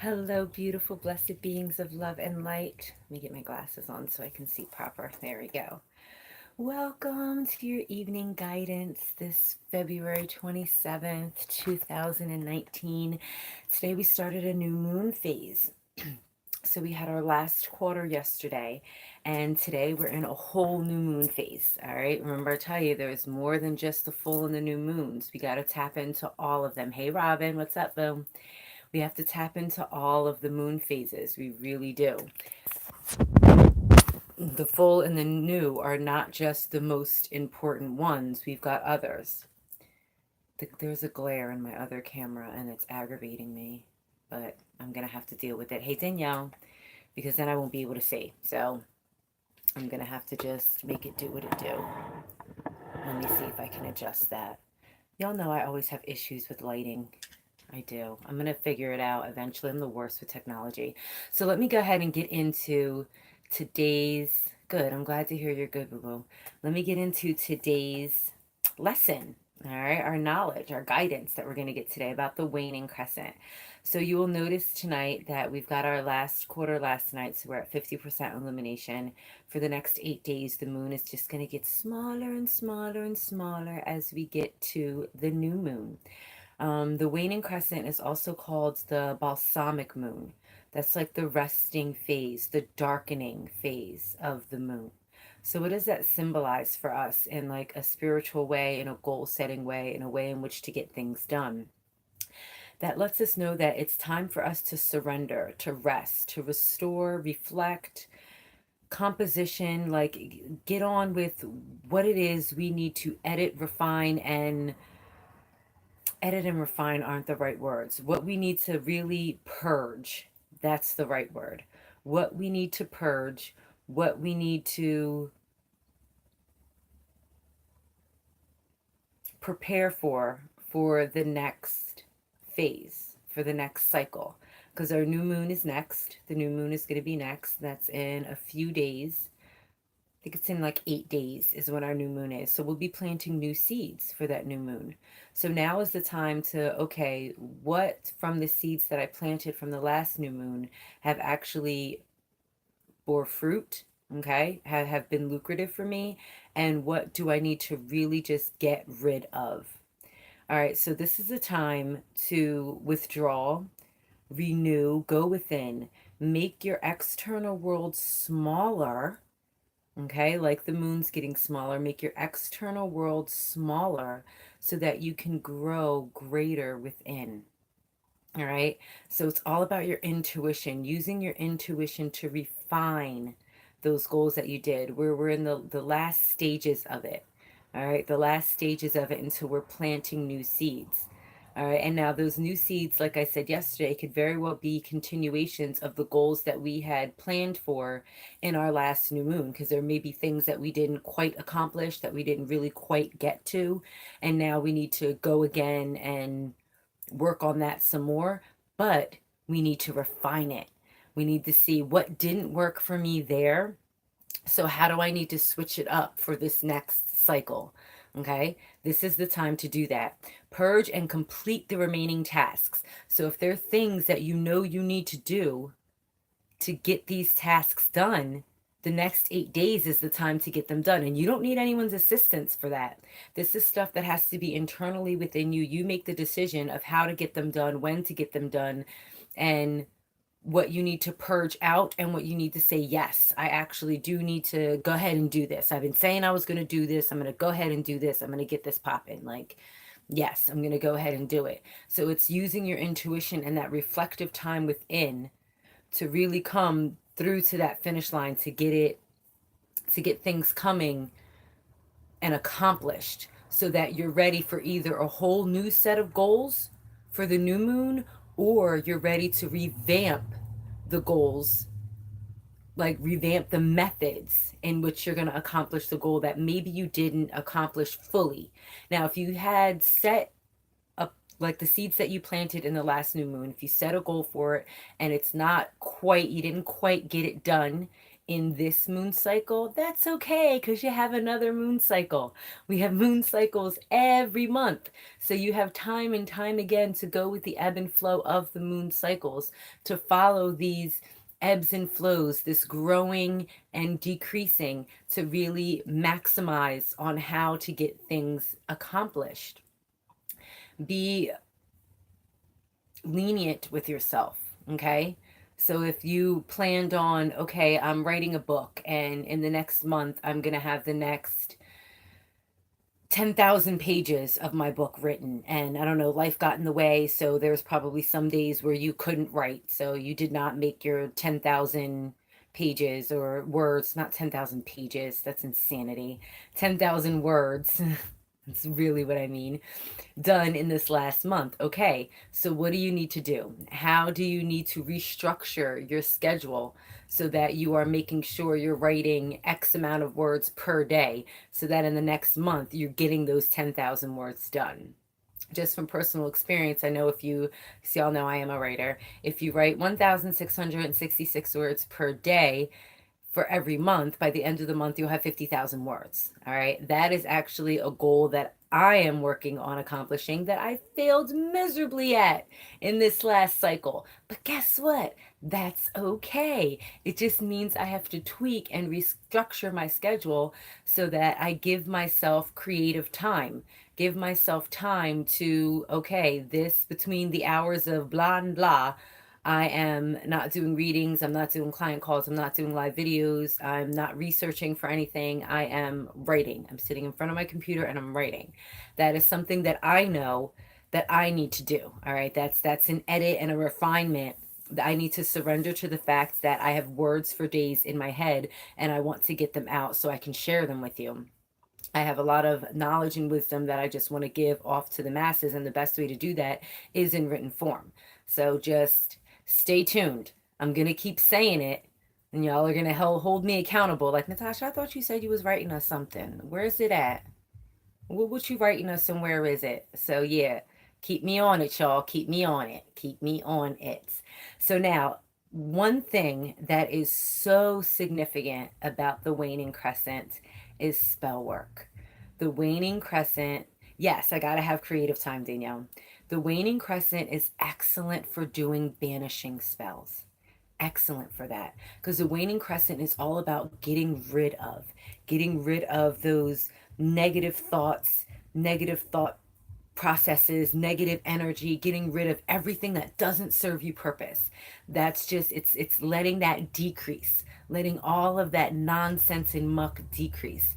Hello, beautiful, blessed beings of love and light. Let me get my glasses on so I can see proper. There we go. Welcome to your evening guidance this February 27th, 2019. Today we started a new moon phase. So we had our last quarter yesterday, and today we're in a whole new moon phase. All right. Remember, I tell you, there's more than just the full and the new moons. We got to tap into all of them. Hey, Robin, what's up, boom? We have to tap into all of the moon phases. We really do. The full and the new are not just the most important ones. We've got others. There's a glare in my other camera and it's aggravating me, but I'm going to have to deal with it. Hey, Danielle, because then I won't be able to see. So I'm going to have to just make it do what it do. Let me see if I can adjust that. Y'all know I always have issues with lighting. I do. I'm going to figure it out eventually. I'm the worst with technology. So let me go ahead and get into today's... Good. I'm glad to hear you're good, boo-boo. Let me get into today's lesson. All right. Our knowledge, our guidance that we're going to get today about the waning crescent. So you will notice tonight that we've got our last quarter last night. So we're at 50% illumination. For the next 8 days, the moon is just going to get smaller and smaller and smaller as we get to the new moon. The waning crescent is also called the balsamic moon. That's like the resting phase, the darkening phase of the moon. So what does that symbolize for us in like a spiritual way, in a goal setting way, in a way in which to get things done? That lets us know that it's time for us to surrender, to rest, to restore, reflect, composition, like get on with what it is we need to edit and refine aren't the right words. What we need to really purge, that's the right word. What we need to purge, what we need to prepare for the next phase, for the next cycle. Because our new moon is next. The new moon is going to be next. That's in a few days. I think it's in like 8 days is when our new moon is. So we'll be planting new seeds for that new moon. So now is the time to, okay, what from the seeds that I planted from the last new moon have actually bore fruit, okay, have been lucrative for me, and what do I need to really just get rid of? All right, so this is the time to withdraw, renew, go within, make your external world smaller. Okay, like the moon's getting smaller, make your external world smaller so that you can grow greater within. All right, so it's all about your intuition, using your intuition to refine those goals that you did, where we're in the last stages of it. All right, the last stages of it until we're planting new seeds. All right, and now those new seeds, like I said yesterday, could very well be continuations of the goals that we had planned for in our last new moon, because there may be things that we didn't quite accomplish, that we didn't really quite get to, and now we need to go again and work on that some more, but we need to refine it. We need to see what didn't work for me there. So, how do I need to switch it up for this next cycle? Okay, this is the time to do that. Purge and complete the remaining tasks. So, if there are things that you know you need to do to get these tasks done, the next 8 days is the time to get them done. And you don't need anyone's assistance for that. This is stuff that has to be internally within you. You make the decision of how to get them done, when to get them done, and what you need to purge out and what you need to say, yes, I actually do need to go ahead and do this. I've been saying I was going to do this. I'm going to go ahead and do this. I'm going to get this popping. Like, yes, I'm going to go ahead and do it. So it's using your intuition and that reflective time within to really come through to that finish line, to get things coming and accomplished, so that you're ready for either a whole new set of goals for the new moon, or you're ready to revamp the goals, like revamp the methods in which you're going to accomplish the goal that maybe you didn't accomplish fully. Now, if you had set up like the seeds that you planted in the last new moon, if you set a goal for it and it's not quite, you didn't quite get it done in this moon cycle, that's okay because you have another moon cycle. We have moon cycles every month. So you have time and time again to go with the ebb and flow of the moon cycles, to follow these ebbs and flows, this growing and decreasing, to really maximize on how to get things accomplished. Be lenient with yourself, okay? So if you planned on, okay, I'm writing a book and in the next month I'm going to have the next 10,000 pages of my book written, and I don't know, life got in the way, so there's probably some days where you couldn't write, so you did not make your 10,000 pages or words, not 10,000 pages, that's insanity. 10,000 words. That's really what I mean, done in this last month. Okay, so what do you need to do? How do you need to restructure your schedule so that you are making sure you're writing X amount of words per day so that in the next month you're getting those 10,000 words done? Just from personal experience, I know if you see, y'all know I am a writer. If you write 1,666 words per day, for every month, by the end of the month, you'll have 50,000 words. All right. That is actually a goal that I am working on accomplishing that I failed miserably at in this last cycle. But guess what? That's okay. It just means I have to tweak and restructure my schedule so that I give myself creative time. Give myself time to, okay, this between the hours of blah and blah, I am not doing readings. I'm not doing client calls. I'm not doing live videos. I'm not researching for anything. I am writing. I'm sitting in front of my computer and I'm writing. That is something that I know that I need to do. All right. That's an edit and a refinement. I need to surrender to the fact that I have words for days in my head and I want to get them out so I can share them with you. I have a lot of knowledge and wisdom that I just want to give off to the masses, and the best way to do that is in written form. So just stay tuned. I'm going to keep saying it, and y'all are going to hold me accountable. Like, Natasha, I thought you said you was writing us something. Where's it at? What you writing us and where is it? So yeah, keep me on it, y'all. Keep me on it. Keep me on it. So now, one thing that is so significant about the waning crescent is spell work. The waning crescent, yes, I gotta have creative time, Danielle. The waning crescent is excellent for doing banishing spells. Excellent for that, because the waning crescent is all about getting rid of those negative thoughts, negative thought processes, negative energy, getting rid of everything that doesn't serve you purpose. That's just, it's letting that decrease, letting all of that nonsense and muck decrease.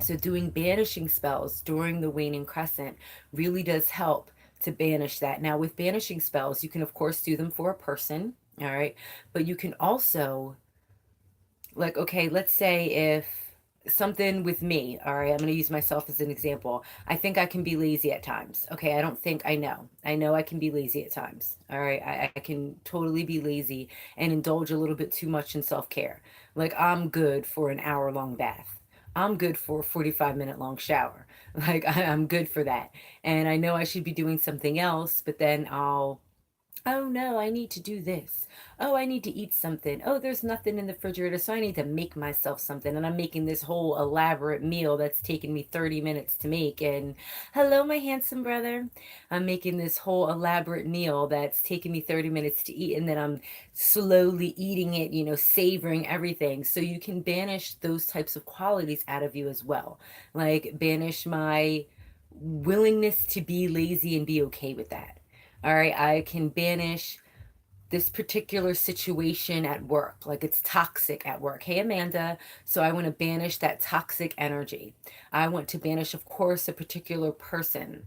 So doing banishing spells during the waning crescent really does help to banish that. Now with banishing spells, you can of course do them for a person, all right? But you can also, like, okay, let's say if something with me, all right, I'm going to use myself as an example. I think I can be lazy at times. Okay, I don't think, I know. I know I can be lazy at times. All right, I can totally be lazy and indulge a little bit too much in self-care. Like, I'm good for an hour-long bath. I'm good for a 45-minute long shower. Like, I'm good for that. And I know I should be doing something else, but then I'll, oh no, I need to do this. Oh, I need to eat something. Oh, there's nothing in the refrigerator, so I need to make myself something. And I'm making this whole elaborate meal that's taken me 30 minutes to make. And hello, my handsome brother. I'm making this whole elaborate meal that's taken me 30 minutes to eat. And then I'm slowly eating it, savoring everything. So you can banish those types of qualities out of you as well. Like, banish my willingness to be lazy and be okay with that. All right, I can banish this particular situation at work, like it's toxic at work. Hey, Amanda, so I want to banish that toxic energy. I want to banish, of course, a particular person.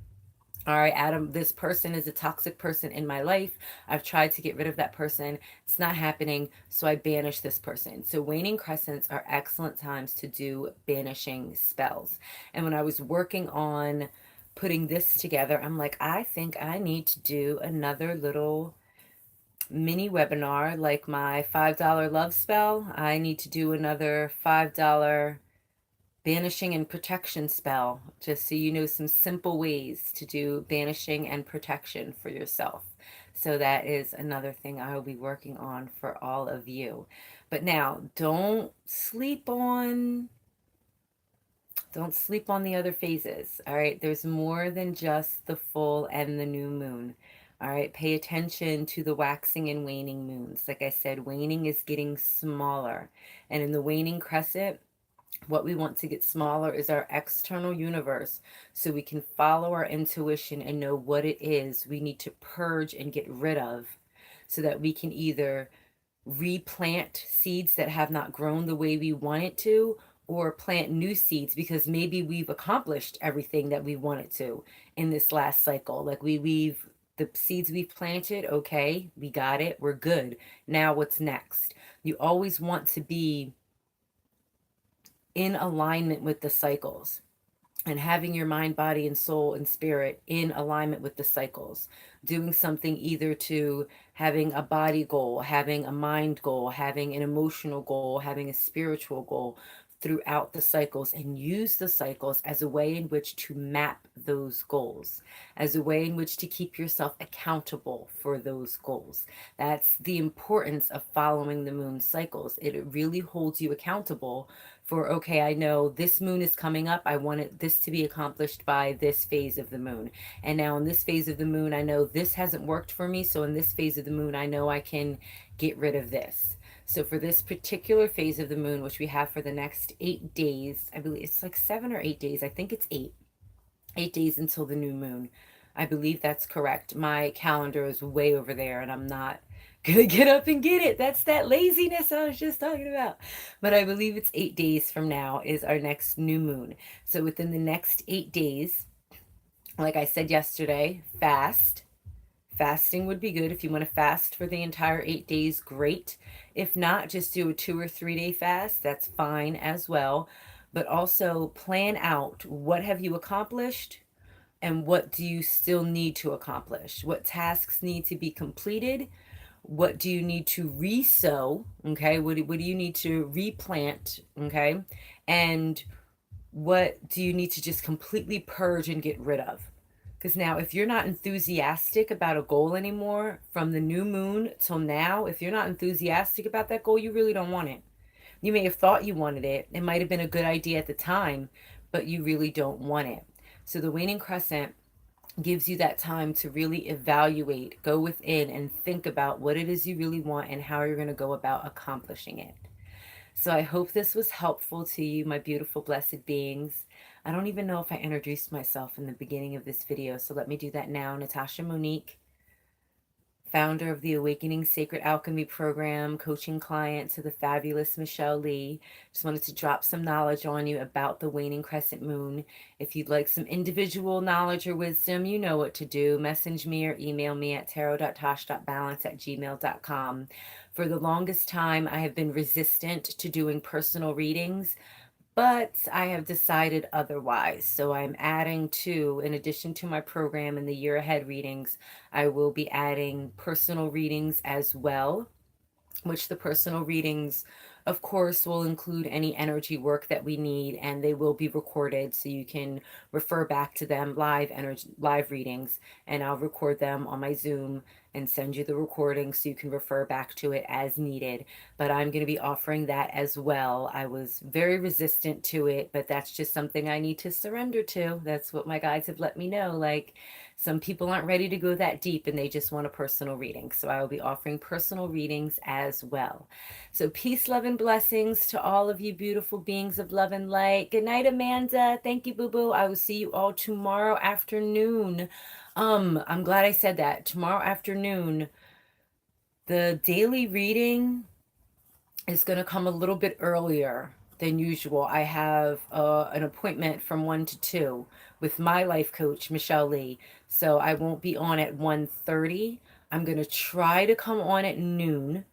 All right, Adam, this person is a toxic person in my life. I've tried to get rid of that person. It's not happening, so I banish this person. So waning crescents are excellent times to do banishing spells. And when I was working on putting this together, I'm like, I think I need to do another little mini webinar like my $5 love spell. I need to do another $5 banishing and protection spell, just so you know some simple ways to do banishing and protection for yourself. So that is another thing I will be working on for all of you. But now, don't sleep on the other phases. All right, there's more than just the full and the new moon. All right, pay attention to the waxing and waning moons. Like I said, waning is getting smaller. And in the waning crescent, what we want to get smaller is our external universe, so we can follow our intuition and know what it is we need to purge and get rid of, so that we can either replant seeds that have not grown the way we want it to, or plant new seeds because maybe we've accomplished everything that we wanted to in this last cycle. Like we've the seeds we've planted, okay, we got it, we're good. Now what's next? You always want to be in alignment with the cycles, and having your mind, body, and soul and spirit in alignment with the cycles. Doing something either to having a body goal, having a mind goal, having an emotional goal, having a spiritual goal throughout the cycles, and use the cycles as a way in which to map those goals, as a way in which to keep yourself accountable for those goals. That's the importance of following the moon cycles. It really holds you accountable for, okay, I know this moon is coming up. I want this to be accomplished by this phase of the moon. And now in this phase of the moon, I know this hasn't worked for me. So in this phase of the moon, I know I can get rid of this. So for this particular phase of the moon, which we have for the next 8 days, I believe it's like 7 or 8 days. I think it's 8 days until the new moon. I believe that's correct. My calendar is way over there and I'm not gonna get up and get it. That's that laziness I was just talking about. But I believe it's 8 days from now is our next new moon. So within the next 8 days, like I said yesterday, fast. Fasting would be good. If you want to fast for the entire 8 days, great. If not, just do a 2 or 3 day fast. That's fine as well. But also plan out, what have you accomplished and what do you still need to accomplish? What tasks need to be completed? What do you need to resow? Okay. What do you need to replant? Okay. And what do you need to just completely purge and get rid of? Because now, if you're not enthusiastic about a goal anymore, from the new moon till now, if you're not enthusiastic about that goal, you really don't want it. You may have thought you wanted it. It might have been a good idea at the time, but you really don't want it. So the waning crescent gives you that time to really evaluate, go within, and think about what it is you really want and how you're going to go about accomplishing it. So I hope this was helpful to you, my beautiful, blessed beings. I don't even know if I introduced myself in the beginning of this video, so let me do that now. Natasha Monique, founder of the Awakening Sacred Alchemy program, coaching client to the fabulous Michelle Lee. Just wanted to drop some knowledge on you about the waning crescent moon. If you'd like some individual knowledge or wisdom, you know what to do. Message me or email me at tarot.tosh.balance@gmail.com. For the longest time, I have been resistant to doing personal readings, but I have decided otherwise. So I'm adding to, in addition to my program and the year ahead readings, I will be adding personal readings as well, which the personal readings, of course, will include any energy work that we need, and they will be recorded so you can refer back to them, live readings, and I'll record them on my Zoom and send you the recording so you can refer back to it as needed. But I'm going to be offering that as well. I was very resistant to it, but that's just something I need to surrender to. That's what my guides have let me know. Like, some people aren't ready to go that deep and they just want a personal reading. So I will be offering personal readings as well. So peace, love, and blessings to all of you beautiful beings of love and light. Good night, Amanda. Thank you, boo-boo. I will see you all tomorrow afternoon. I'm glad I said that. Tomorrow afternoon, the daily reading is going to come a little bit earlier than usual. I have an appointment from 1 to 2 with my life coach, Michelle Lee. So I won't be on at 1:30. I'm going to try to come on at noon.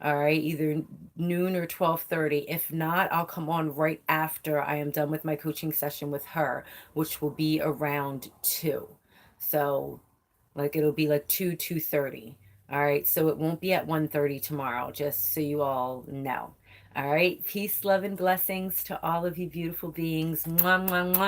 All right, either noon or 12:30. If not, I'll come on right after I am done with my coaching session with her, which will be around 2. So like it'll be like 2:30. All right, so it won't be at 1:30 tomorrow, just so you all know. All right. Peace, love, and blessings to all of you beautiful beings. Mwah, mwah, mwah.